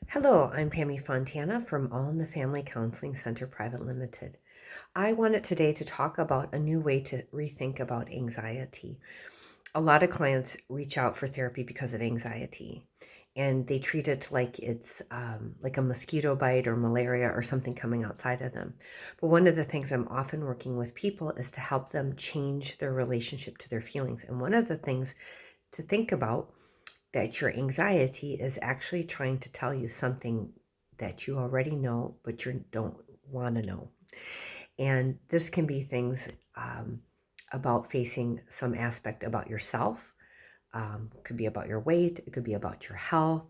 Hello, I'm Tammy Fontana from All in the Family Counseling Center Private Limited. I wanted today to talk about a new way to rethink about anxiety. A lot of clients reach out for therapy because of anxiety, and they treat it like it's like a mosquito bite or malaria or something coming outside of them. But one of the things I'm often working with people is to help them change their relationship to their feelings. And one of the things to think about that your anxiety is actually trying to tell you something that you already know, but you don't want to know. And this can be things about facing some aspect about yourself. It could be about your weight. It could be about your health.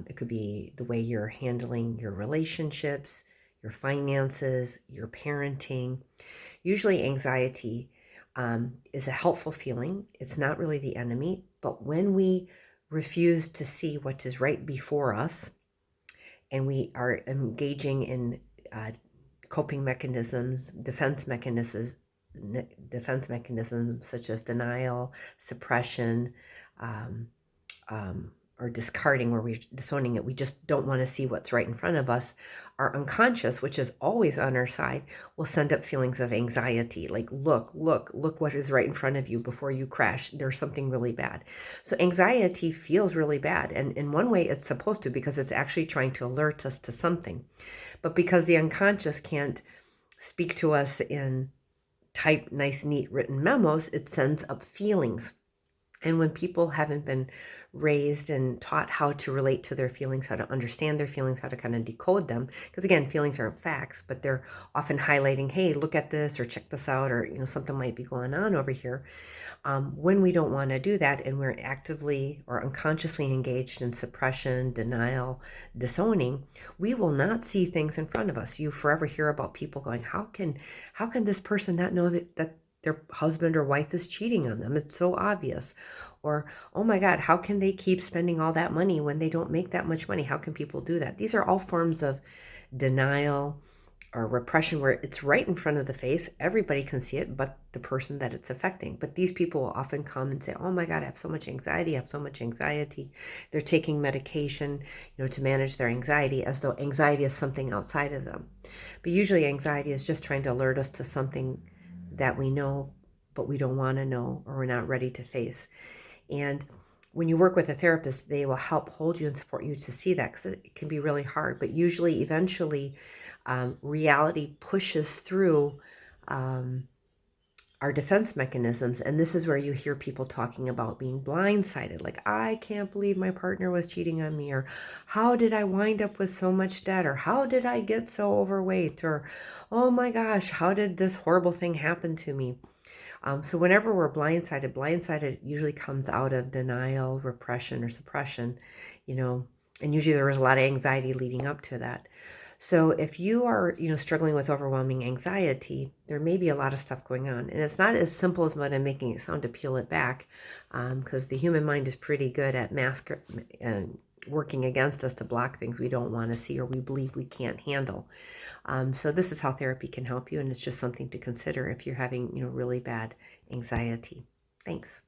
It could be the way you're handling your relationships, your finances, your parenting. Usually, anxiety is a helpful feeling. It's not really the enemy, but when we refuse to see what is right before us and we are engaging in uh, coping mechanisms, defense mechanisms such as denial, suppression, um, or discarding, where we're disowning it. We just don't want to see what's right in front of us. Our unconscious, which is always on our side, will send up feelings of anxiety, like, look what is right in front of you before you crash. There's something really bad. So anxiety feels really bad. And in one way, it's supposed to, because it's actually trying to alert us to something. But because the unconscious can't speak to us in type nice, neat written memos, it sends up feelings. And when people haven't been raised and taught how to relate to their feelings, how to understand their feelings, how to kind of decode them, because again, feelings aren't facts, but they're often highlighting, hey, look at this or check this out, or something might be going on over here. When we don't want to do that and we're actively or unconsciously engaged in suppression, denial, disowning, we will not see things in front of us. You forever hear about people going, how can this person not know that their husband or wife is cheating on them? It's so obvious. Or, oh my God, how can they keep spending all that money when they don't make that much money? How can people do that? These are all forms of denial or repression, where it's right in front of the face. Everybody can see it but the person that it's affecting. But these people will often come and say, oh my God, I have so much anxiety. I have so much anxiety. They're taking medication, to manage their anxiety, as though anxiety is something outside of them. But usually anxiety is just trying to alert us to something that we know, but we don't want to know, or we're not ready to face. And when you work with a therapist, they will help hold you and support you to see that, because it can be really hard. But usually, eventually, reality pushes through our defense mechanisms. And this is where you hear people talking about being blindsided. Like, I can't believe my partner was cheating on me. Or, how did I wind up with so much debt? Or, how did I get so overweight? Or, oh my gosh, how did this horrible thing happen to me? So whenever we're blindsided usually comes out of denial, repression, or suppression, and usually there was a lot of anxiety leading up to that. So if you are, struggling with overwhelming anxiety, there may be a lot of stuff going on. And it's not as simple as what I'm making it sound to peel it back, because the human mind is pretty good at working against us to block things we don't want to see or we believe we can't handle. So this is how therapy can help you, and it's just something to consider if you're having, really bad anxiety. Thanks.